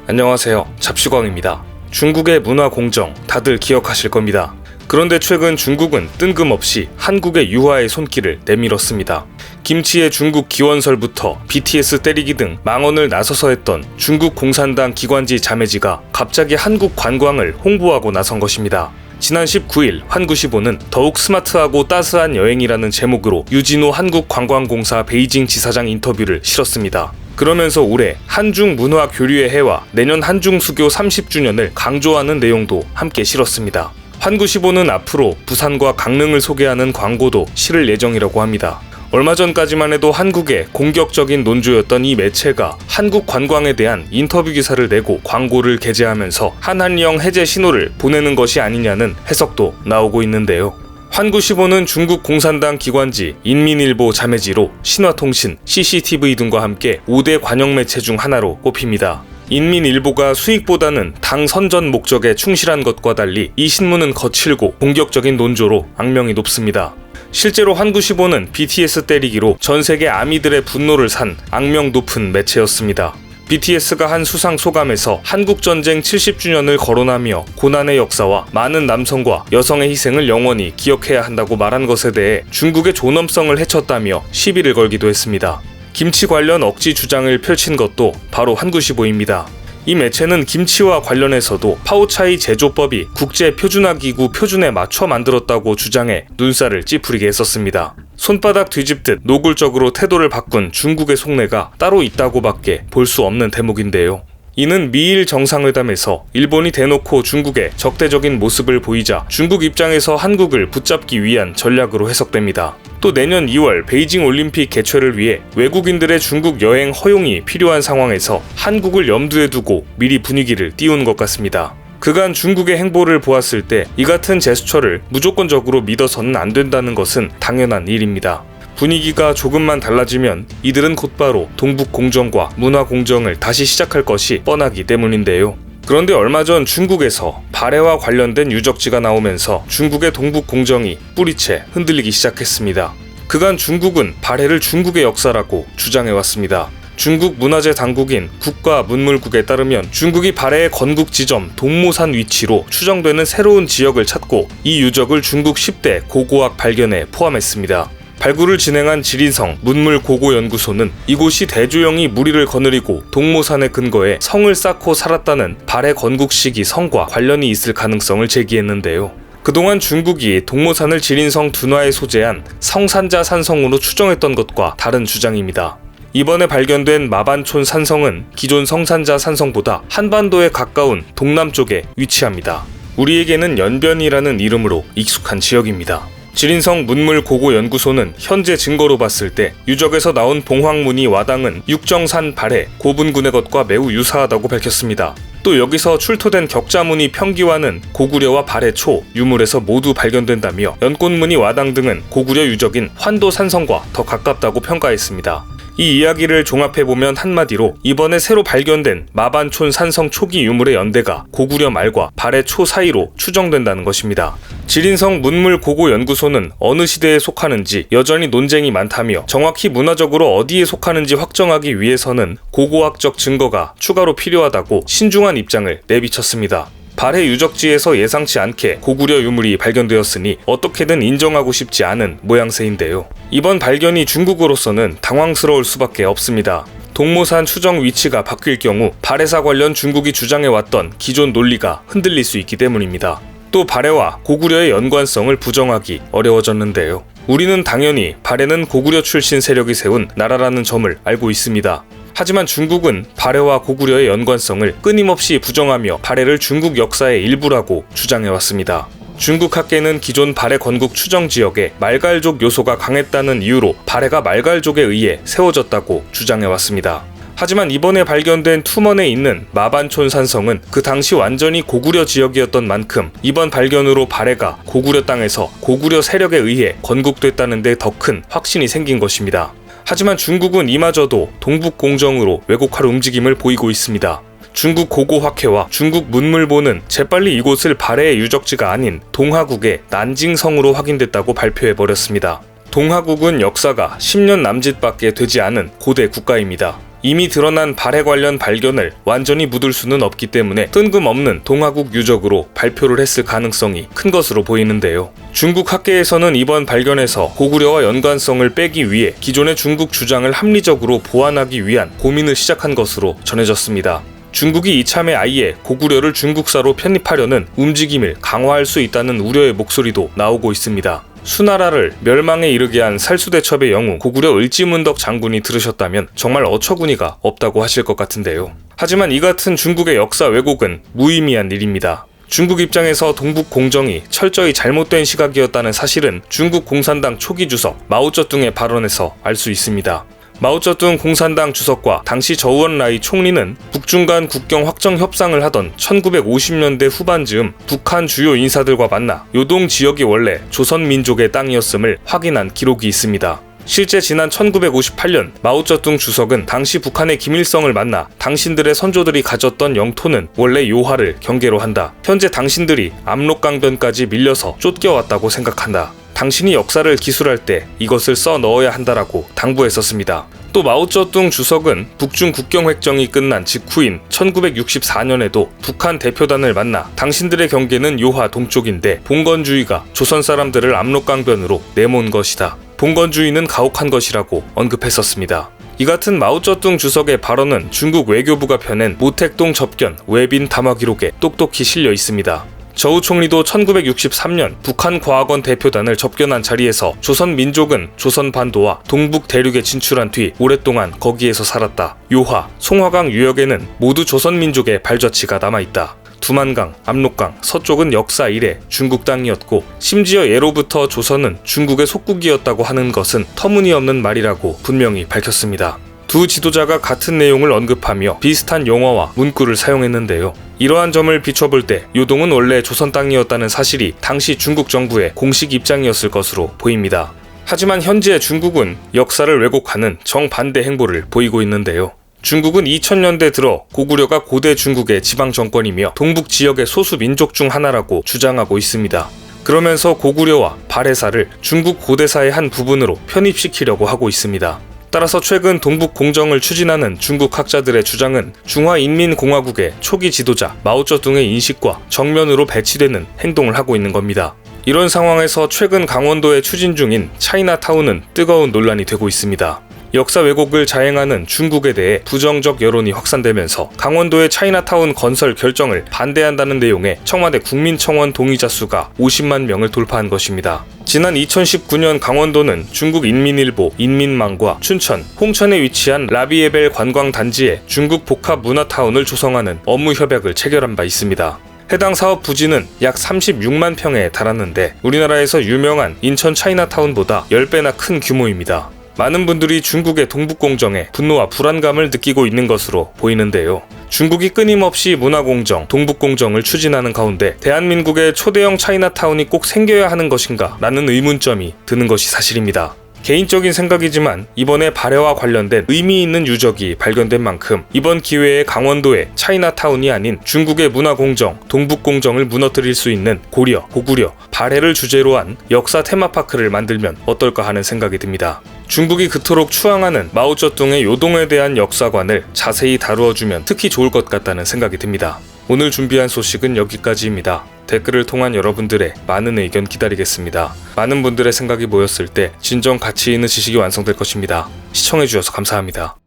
안녕하세요. 잡시광입니다. 중국의 문화 공정 다들 기억하실 겁니다. 그런데 최근 중국은 뜬금없이 한국의 유화의 손길을 내밀었습니다. 김치의 중국 기원설부터 BTS 때리기 등 망언을 나서서 했던 중국 공산당 기관지 자매지가 갑자기 한국 관광을 홍보하고 나선 것입니다. 지난 19일 환구시보는 더욱 스마트하고 따스한 여행이라는 제목으로 유진호 한국관광공사 베이징 지사장 인터뷰를 실었습니다. 그러면서 올해 한중 문화 교류의 해와 내년 한중 수교 30주년을 강조하는 내용도 함께 실었습니다. 환구시보는 앞으로 부산과 강릉을 소개하는 광고도 실을 예정이라고 합니다. 얼마 전까지만 해도 한국의 공격적인 논조였던 이 매체가 한국 관광에 대한 인터뷰 기사를 내고 광고를 게재하면서 한한령 해제 신호를 보내는 것이 아니냐는 해석도 나오고 있는데요. 환구시보는 중국 공산당 기관지 인민일보 자매지로 신화통신, CCTV 등과 함께 5대 관영 매체 중 하나로 꼽힙니다. 인민일보가 수익보다는 당 선전 목적에 충실한 것과 달리 이 신문은 거칠고 공격적인 논조로 악명이 높습니다. 실제로 환구시보는 BTS 때리기로 전세계 아미들의 분노를 산 악명 높은 매체였습니다. BTS가 한 수상 소감에서 한국전쟁 70주년을 거론하며 고난의 역사와 많은 남성과 여성의 희생을 영원히 기억해야 한다고 말한 것에 대해 중국의 존엄성을 해쳤다며 시비를 걸기도 했습니다. 김치 관련 억지 주장을 펼친 것도 바로 환구시보입니다. 이 매체는 김치와 관련해서도 파오차이 제조법이 국제표준화기구 표준에 맞춰 만들었다고 주장해 눈살을 찌푸리게 했었습니다. 손바닥 뒤집듯 노골적으로 태도를 바꾼 중국의 속내가 따로 있다고밖에 볼 수 없는 대목인데요. 이는 미일 정상회담에서 일본이 대놓고 중국에 적대적인 모습을 보이자 중국 입장에서 한국을 붙잡기 위한 전략으로 해석됩니다. 또 내년 2월 베이징 올림픽 개최를 위해 외국인들의 중국 여행 허용이 필요한 상황에서 한국을 염두에 두고 미리 분위기를 띄운 것 같습니다. 그간 중국의 행보를 보았을 때 이 같은 제스처를 무조건적으로 믿어서는 안 된다는 것은 당연한 일입니다. 분위기가 조금만 달라지면 이들은 곧바로 동북 공정과 문화 공정을 다시 시작할 것이 뻔하기 때문인데요. 그런데 얼마 전 중국에서 발해와 관련된 유적지가 나오면서 중국의 동북 공정이 뿌리채 흔들리기 시작했습니다. 그간 중국은 발해를 중국의 역사라고 주장해왔습니다. 중국 문화재 당국인 국가문물국에 따르면 중국이 발해의 건국 지점 동모산 위치로 추정되는 새로운 지역을 찾고 이 유적을 중국 10대 고고학 발견에 포함했습니다. 발굴을 진행한 지린성 문물고고연구소는 이곳이 대조영이 무리를 거느리고 동모산의 근거에 성을 쌓고 살았다는 발해 건국 시기 성과 관련이 있을 가능성을 제기했는데요. 그동안 중국이 동모산을 지린성 둔화에 소재한 성산자 산성으로 추정했던 것과 다른 주장입니다. 이번에 발견된 마반촌 산성은 기존 성산자 산성보다 한반도에 가까운 동남쪽에 위치합니다. 우리에게는 연변이라는 이름으로 익숙한 지역입니다. 지린성 문물고고연구소는 현재 증거로 봤을 때 유적에서 나온 봉황무늬 와당은 육정산 발해 고분군의 것과 매우 유사하다고 밝혔습니다. 또 여기서 출토된 격자무늬 평기와는 고구려와 발해 초 유물에서 모두 발견된다며 연꽃무늬 와당 등은 고구려 유적인 환도 산성과 더 가깝다고 평가했습니다. 이 이야기를 종합해보면 한마디로 이번에 새로 발견된 마반촌 산성 초기 유물의 연대가 고구려 말과 발해 초 사이로 추정된다는 것입니다. 지린성 문물고고연구소는 어느 시대에 속하는지 여전히 논쟁이 많다며 정확히 문화적으로 어디에 속하는지 확정하기 위해서는 고고학적 증거가 추가로 필요하다고 신중한 입장을 내비쳤습니다. 발해 유적지에서 예상치 않게 고구려 유물이 발견되었으니 어떻게든 인정하고 싶지 않은 모양새인데요. 이번 발견이 중국으로서는 당황스러울 수밖에 없습니다. 동모산 추정 위치가 바뀔 경우 발해사 관련 중국이 주장해왔던 기존 논리가 흔들릴 수 있기 때문입니다. 또 발해와 고구려의 연관성을 부정하기 어려워졌는데요. 우리는 당연히 발해는 고구려 출신 세력이 세운 나라라는 점을 알고 있습니다. 하지만 중국은 발해와 고구려의 연관성을 끊임없이 부정하며 발해를 중국 역사의 일부라고 주장해왔습니다. 중국 학계는 기존 발해 건국 추정 지역에 말갈족 요소가 강했다는 이유로 발해가 말갈족에 의해 세워졌다고 주장해왔습니다. 하지만 이번에 발견된 투먼에 있는 마반촌 산성은 그 당시 완전히 고구려 지역이었던 만큼 이번 발견으로 발해가 고구려 땅에서 고구려 세력에 의해 건국됐다는 데 더 큰 확신이 생긴 것입니다. 하지만 중국은 이마저도 동북 공정으로 왜곡할 움직임을 보이고 있습니다. 중국 고고학회와 중국 문물보는 재빨리 이곳을 발해의 유적지가 아닌 동하국의 난징성으로 확인됐다고 발표해버렸습니다. 동하국은 역사가 10년 남짓밖에 되지 않은 고대 국가입니다. 이미 드러난 발해 관련 발견을 완전히 묻을 수는 없기 때문에 뜬금없는 동아국 유적으로 발표를 했을 가능성이 큰 것으로 보이는데요. 중국 학계에서는 이번 발견에서 고구려와 연관성을 빼기 위해 기존의 중국 주장을 합리적으로 보완하기 위한 고민을 시작한 것으로 전해졌습니다. 중국이 이참에 아예 고구려를 중국사로 편입하려는 움직임을 강화할 수 있다는 우려의 목소리도 나오고 있습니다. 수나라를 멸망에 이르게 한 살수대첩의 영웅 고구려 을지문덕 장군이 들으셨다면 정말 어처구니가 없다고 하실 것 같은데요. 하지만 이 같은 중국의 역사 왜곡은 무의미한 일입니다. 중국 입장에서 동북공정이 철저히 잘못된 시각이었다는 사실은 중국 공산당 초기 주석 마오쩌둥의 발언에서 알 수 있습니다. 마오쩌둥 공산당 주석과 당시 저우언라이 총리는 북중 간 국경 확정 협상을 하던 1950년대 후반즈음 북한 주요 인사들과 만나 요동 지역이 원래 조선 민족의 땅이었음을 확인한 기록이 있습니다. 실제 지난 1958년 마오쩌둥 주석은 당시 북한의 김일성을 만나 당신들의 선조들이 가졌던 영토는 원래 요하를 경계로 한다. 현재 당신들이 압록강변까지 밀려서 쫓겨왔다고 생각한다. 당신이 역사를 기술할 때 이것을 써 넣어야 한다라고 당부했었습니다. 또 마오쩌둥 주석은 북중 국경 획정이 끝난 직후인 1964년에도 북한 대표단을 만나 당신들의 경계는 요하 동쪽인데 봉건주의가 조선 사람들을 압록강변으로 내몬 것이다. 봉건주의는 가혹한 것이라고 언급했었습니다. 이 같은 마오쩌둥 주석의 발언은 중국 외교부가 펴낸 모택동 접견 외빈 담화 기록에 똑똑히 실려 있습니다. 저우 총리도 1963년 북한 과학원 대표단을 접견한 자리에서 조선 민족은 조선 반도와 동북 대륙에 진출한 뒤 오랫동안 거기에서 살았다. 요하, 송화강 유역에는 모두 조선 민족의 발자취가 남아있다. 두만강, 압록강, 서쪽은 역사 이래 중국 땅이었고 심지어 예로부터 조선은 중국의 속국이었다고 하는 것은 터무니없는 말이라고 분명히 밝혔습니다. 두 지도자가 같은 내용을 언급하며 비슷한 용어와 문구를 사용했는데요. 이러한 점을 비춰볼 때 요동은 원래 조선 땅이었다는 사실이 당시 중국 정부의 공식 입장이었을 것으로 보입니다. 하지만 현재 중국은 역사를 왜곡하는 정반대 행보를 보이고 있는데요. 중국은 2000년대 들어 고구려가 고대 중국의 지방 정권이며 동북 지역의 소수 민족 중 하나라고 주장하고 있습니다. 그러면서 고구려와 발해사를 중국 고대사의 한 부분으로 편입시키려고 하고 있습니다. 따라서 최근 동북공정을 추진하는 중국 학자들의 주장은 중화인민공화국의 초기 지도자 마오쩌둥의 인식과 정면으로 배치되는 행동을 하고 있는 겁니다. 이런 상황에서 최근 강원도에 추진 중인 차이나타운은 뜨거운 논란이 되고 있습니다. 역사 왜곡을 자행하는 중국에 대해 부정적 여론이 확산되면서 강원도의 차이나타운 건설 결정을 반대한다는 내용의 청와대 국민청원 동의자 수가 50만 명을 돌파한 것입니다. 지난 2019년 강원도는 중국 인민일보, 인민망과 춘천, 홍천에 위치한 라비에벨 관광단지에 중국 복합문화타운을 조성하는 업무 협약을 체결한 바 있습니다. 해당 사업 부지는 약 36만 평에 달하는데 우리나라에서 유명한 인천 차이나타운보다 10배나 큰 규모입니다. 많은 분들이 중국의 동북공정에 분노와 불안감을 느끼고 있는 것으로 보이는데요. 중국이 끊임없이 문화공정, 동북공정을 추진하는 가운데 대한민국의 초대형 차이나타운이 꼭 생겨야 하는 것인가 라는 의문점이 드는 것이 사실입니다. 개인적인 생각이지만 이번에 발해와 관련된 의미 있는 유적이 발견된 만큼 이번 기회에 강원도의 차이나타운이 아닌 중국의 문화공정, 동북공정을 무너뜨릴 수 있는 고려, 고구려, 발해를 주제로 한 역사 테마파크를 만들면 어떨까 하는 생각이 듭니다. 중국이 그토록 추앙하는 마오쩌둥의 요동에 대한 역사관을 자세히 다루어주면 특히 좋을 것 같다는 생각이 듭니다. 오늘 준비한 소식은 여기까지입니다. 댓글을 통한 여러분들의 많은 의견 기다리겠습니다. 많은 분들의 생각이 모였을 때 진정 가치 있는 지식이 완성될 것입니다. 시청해주셔서 감사합니다.